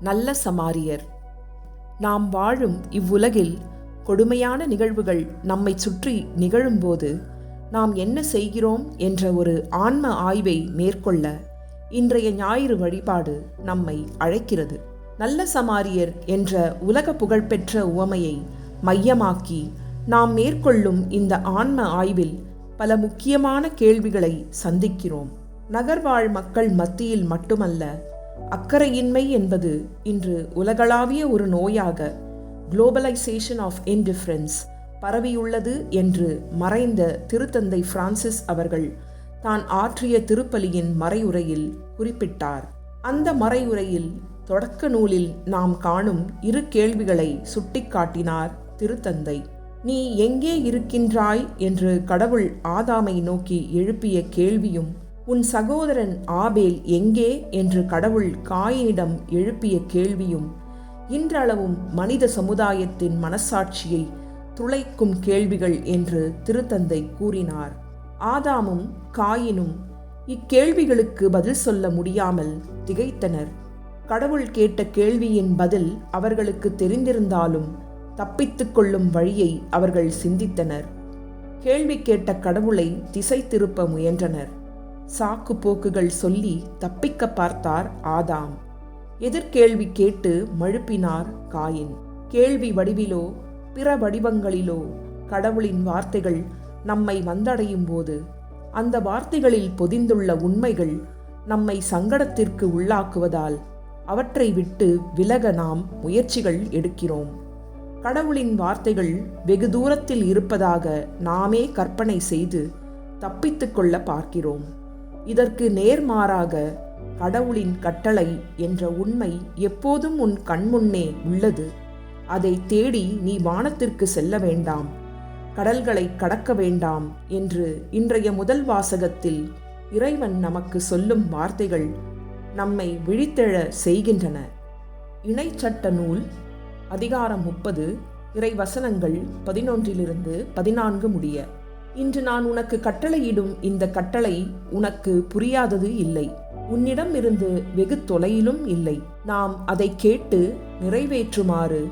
நல்ல சமாரியர். நாம் வாழும் இவ்வுலகில் கொடுமையான நிகழ்வுகள் நம்மை சுற்றி நிகழும்போது நாம் என்ன செய்கிறோம் என்ற ஒரு ஆன்ம ஆய்வை மேற்கொள்ள இன்றைய ஞாயிறு வழிபாடு நம்மை அழைக்கிறது. நல்ல சமாரியர் என்ற உலக புகழ்பெற்ற உவமையை மையமாக்கி நாம் மேற்கொள்ளும் இந்த ஆன்ம ஆய்வில் பல முக்கியமான கேள்விகளை சந்திக்கிறோம். நகர்வாழ் மக்கள் மத்தியில் மட்டுமல்ல, அக்கறையின்மை என்பது இன்று உலகளாவிய ஒரு நோயாக, குளோபலைசேஷன் ஆஃப் இன்டிஃபரன்ஸ், பரவியுள்ளது என்று மறைந்த திருத்தந்தை பிரான்சிஸ் அவர்கள் தான் ஆற்றிய திருப்பலியின் மறையுரையில் குறிப்பிட்டார். அந்த மறையுரையில் தொடக்க நூலில் நாம் காணும் இரு கேள்விகளை சுட்டிக்காட்டினார் திருத்தந்தை. நீ எங்கே இருக்கின்றாய் என்று கடவுள் ஆதாமை நோக்கி எழுப்பிய கேள்வியும், உன் சகோதரன் ஆபேல் எங்கே என்று கடவுள் காயினிடம் எழுப்பிய கேள்வியும் இன்றளவும் மனித சமுதாயத்தின் மனசாட்சியை துளைக்கும் கேள்விகள் என்று திருத்தந்தை கூறினார். ஆதாமும் காயினும் இக்கேள்விகளுக்கு பதில் சொல்ல முடியாமல் திகைத்தனர். கடவுள் கேட்ட கேள்வியின் பதில் அவர்களுக்கு தெரிந்திருந்தாலும் தப்பித்துக் கொள்ளும் வழியை அவர்கள் சிந்தித்தனர். கேள்வி கேட்ட கடவுளை திசை திருப்ப முயன்றனர். சாக்கு போக்குகள் சொல்லி தப்பிக்க பார்த்தார் ஆதாம். எதிர்கேள்வி கேட்டு மழுப்பினார் காயின். கேள்வி வடிவிலோ பிற வடிவங்களிலோ கடவுளின் வார்த்தைகள் நம்மை வந்தடையும் போது அந்த வார்த்தைகளில் பொதிந்துள்ள உண்மைகள் நம்மை சங்கடத்திற்கு உள்ளாக்குவதால் அவற்றை விட்டு விலக நாம் முயற்சிகள் எடுக்கிறோம். கடவுளின் வார்த்தைகள் வெகு தூரத்தில் இருப்பதாக நாமே கற்பனை செய்து தப்பித்துக் கொள்ள பார்க்கிறோம். இதற்கு நேர்மாறாக கடவுளின் கட்டளை என்ற உண்மை எப்போதும் உன் கண்முன்னே உள்ளது. அதை தேடி நீ வானத்திற்கு செல்ல வேண்டாம், கடல்களை கடக்க வேண்டாம் என்று இன்றைய முதல் வாசகத்தில் இறைவன் நமக்கு சொல்லும் வார்த்தைகள் நம்மை விழித்தெழ செய்கின்றன. இணைச்சட்ட நூல் அதிகாரம் 30 இறைவசனங்கள் 11-14 முடிய. இன்று நான் உனக்கு கட்டளையிடும் இந்த கட்டளை உனக்கு புரியாதது இல்லை, உன்னிடம் இருந்து வெகு தொலையிலும் இல்லை. நாம் அதை கேட்டு நிறைவேற்றுமாறு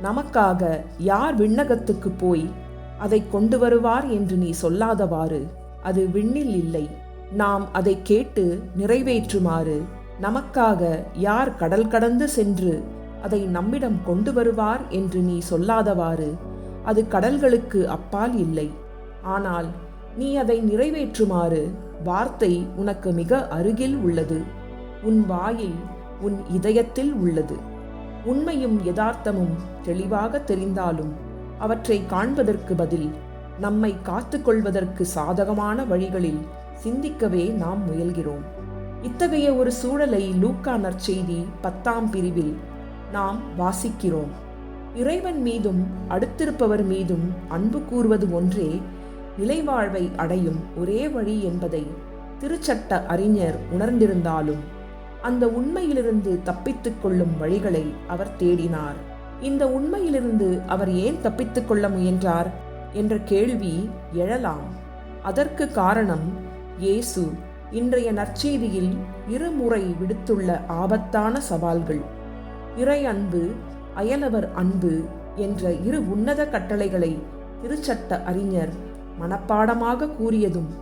நமக்காக யார் விண்ணகத்துக்கு போய் அதை கொண்டு வருவார் என்று நீ சொல்லாதவாறு அது விண்ணில் இல்லை. நாம் அதை கேட்டு நிறைவேற்றுமாறு நமக்காக யார் கடல் கடந்து சென்று அதை நம்மிடம் கொண்டு வருவார் என்று நீ சொல்லாதவாறு அது கடல்களுக்கு அப்பால் இல்லை. ஆனால் நீ அதை நிறைவேற்றுமாறு வார்த்தை உனக்கு மிக அருகில் உள்ளது, உன் வாயில், உன் இதயத்தில் உள்ளது. உண்மையும் யதார்த்தமும் தெளிவாக தெரிந்தாலும் அவற்றை காண்பதற்கு பதில் நம்மை காத்து கொள்வதற்கு சாதகமான வழிகளில் சிந்திக்கவே நாம் முயல்கிறோம். இத்தகைய ஒரு சூழலை லூக்கா நற்செய்தி 10ஆம் பிரிவில் நாம் வாசிக்கிறோம். இறைவன் மீதும் அடுத்திருப்பவர் மீதும் அன்பு கூறுவது ஒன்றே நிலைவாழ்வை அடையும் ஒரே வழி என்பதை திருச்சட்ட அறிஞர் உணர்ந்திருந்தாலும் அந்த உண்மையிலிருந்து தப்பித்துக் கொள்ளும் வழிகளை அவர் தேடினார். இந்த உண்மையிலிருந்து அவர் ஏன் தப்பித்துக் கொள்ள முயன்றார் என்ற கேள்வி எழலாம். அதற்கு காரணம் இயேசு இன்றைய நற்செய்தியில் இருமுறை விடுத்துள்ள ஆபத்தான சவால்கள். இறை அன்பு, அயலவர் அன்பு என்ற இரு உன்னத கட்டளைகளை திருச்சட்ட அறிஞர் மனப்பாடமாக கூறியதும்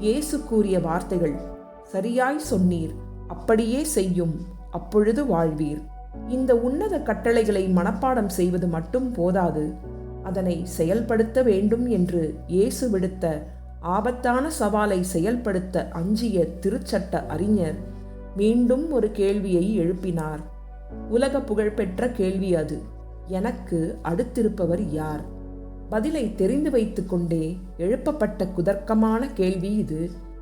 இயேசு கூறிய வார்த்தைகள், சரியாய் சொன்னீர், அப்படியே செய்யும், அப்பொழுது வாழ்வீர். இந்த உன்னத கட்டளைகளை மனப்பாடம் செய்வது மட்டும் போதாது, அதனை செயல்படுத்த வேண்டும் என்று இயேசு விடுத்த ஆபத்தான சவாலை செயல்படுத்த அஞ்சிய திருச்சட்ட அறிஞர் மீண்டும் ஒரு கேள்வியை எழுப்பினார். உலக புகழ்பெற்ற கேள்வி அது. எனக்கு அடுத்திருப்பவர் யார்? பதிலை தெரிந்து வைத்து கொண்டே எழுப்பப்பட்ட குதர்க்கமான கேள்வி இது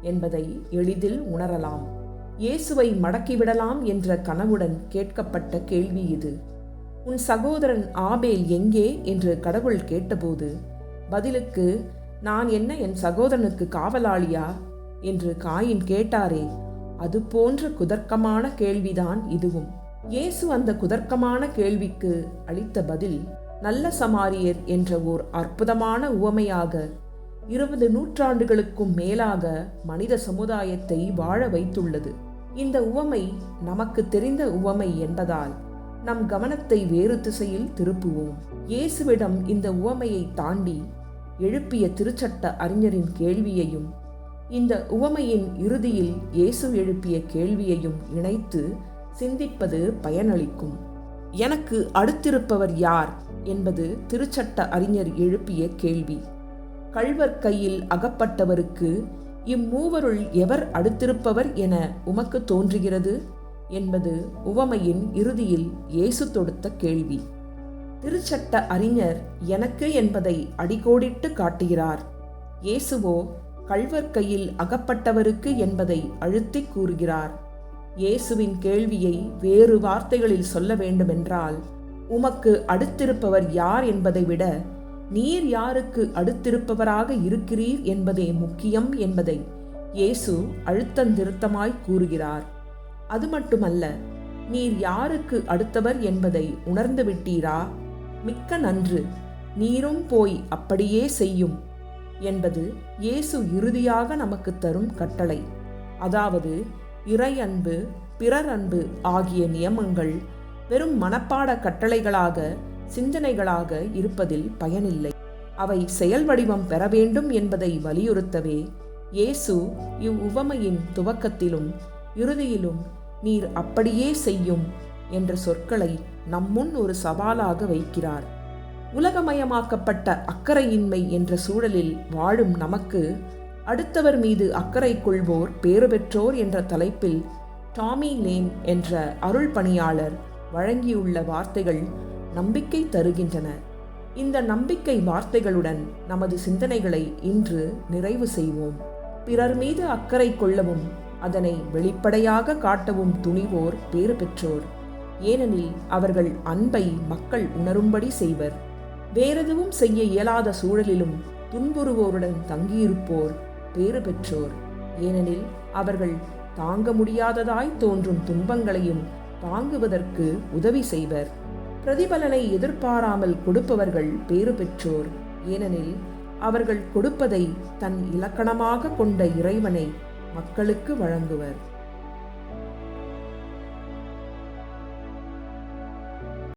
என்பதை எளிதில் உணரலாம். இயேசுவை மடக்கிவிடலாம் என்ற கனவுடன் கேட்கப்பட்ட கேள்வி இது. உன் சகோதரன் ஆபேல் எங்கே என்று கடவுள் கேட்டபோது பதிலுக்கு, நான் என்ன என் சகோதரனுக்கு காவலாளியா என்று காயின் கேட்டாரே, அது போன்ற குதர்க்கமான கேள்விதான் இதுவும். இயேசு அந்த குதர்க்கமான கேள்விக்கு அளித்த பதில் நல்ல சமாரியர் என்ற ஓர் அற்புதமான உவமையாக 20 நூற்றாண்டுகளுக்கும் மேலாக மனித சமுதாயத்தை வாழ வைத்துள்ளது. இந்த உவமை நமக்கு தெரிந்த உவமை என்பதால் நம் கவனத்தை வேறு திசையில் திருப்புவோம். இயேசுவிடம் இந்த உவமையை தாண்டி எழுப்பிய திருச்சட்ட அறிஞரின் கேள்வியையும் இந்த உவமையின் இறுதியில் இயேசு எழுப்பிய கேள்வியையும் இணைத்து சிந்திப்பது பயனளிக்கும். எனக்கு அடுத்திருப்பவர் யார் என்பது திருச்சட்ட அறிஞர் எழுப்பிய கேள்வி. கள்வர் கையில் அகப்பட்டவருக்கு இம்மூவருள் எவர் அடுத்திருப்பவர் என உமக்கு தோன்றுகிறது என்பது உவமையின் இறுதியில் இயேசு தொடுத்த கேள்வி. திருச்சட்ட அறிஞர் எனக்கு என்பதை அடிக்கோடிட்டு காட்டுகிறார். இயேசுவோ கள்வர் கையில் அகப்பட்டவருக்கு என்பதை அழுத்தி கூறுகிறார். இயேசுவின் கேள்வியை வேறு வார்த்தைகளில் சொல்ல வேண்டுமென்றால், உமக்கு அடுத்திருப்பவர் யார் என்பதை விட நீர் யாருக்கு அடுத்திருப்பவராக இருக்கிறீர் என்பதே முக்கியம் என்பதை இயேசு அழுத்தந்திருத்தமாய் கூறுகிறார். அது மட்டுமல்ல, நீர் யாருக்கு அடுத்தவர் என்பதை உணர்ந்து விட்டீரா? மிக்க நன்று, நீரும் போய் அப்படியே செய்யும் என்பது இயேசு இறுதியாக நமக்கு தரும் கட்டளை. அதாவது, இறை அன்பு, பிறர் அன்பு ஆகிய நியமங்கள் வெறும் மனப்பாட கட்டளைகளாக, சிந்தனைகளாக இருப்பதில் பயனில்லை. அவை செயல் வடிவம் பெற வேண்டும் என்பதை வலியுறுத்தவே இயேசு இவ்வுவமையின் துவக்கத்திலும் இறுதியிலும் நீர் அப்படியே செய்யும் என்ற சொற்களை நம்முன் ஒரு சவாலாக வைக்கிறார். உலகமயமாக்கப்பட்ட அக்கறையின்மை என்ற சூழலில் வாழும் நமக்கு அடுத்தவர் மீது அக்கறை கொள்வோர் பேறு பெற்றோர் என்ற தலைப்பில் டாமி லேன் என்ற அருள் பணியாளர் வழங்கியுள்ள வார்த்தைகள் நம்பிக்கை தருகின்றன. இந்த நம்பிக்கை வார்த்தைகளுடன் நமது சிந்தனைகளை இன்று நிறைவு செய்வோம். பிறர் மீது அக்கறை கொள்ளவும் அதனை வெளிப்படையாக காட்டவும் துணிவோர் பேறு பெற்றோர். ஏனெனில் அவர்கள் அன்பை மக்கள் உணரும்படி செய்வர். வேறெதுவும் செய்ய இயலாத சூழலிலும் துன்புறுவோருடன் தங்கியிருப்போர் பேறு பெற்றோர். ஏனெனில் அவர்கள் தாங்க முடியாததாய் தோன்றும் துன்பங்களையும் தாங்குவதற்கு உதவி செய்வர். பிரதிபலனை எதிர்பாராமல் கொடுப்பவர்கள் பேறு பெற்றோர். ஏனெனில் அவர்கள் கொடுப்பதை தன் இலக்கணமாக கொண்ட இறைவனை மக்களுக்கு வழங்குவர்.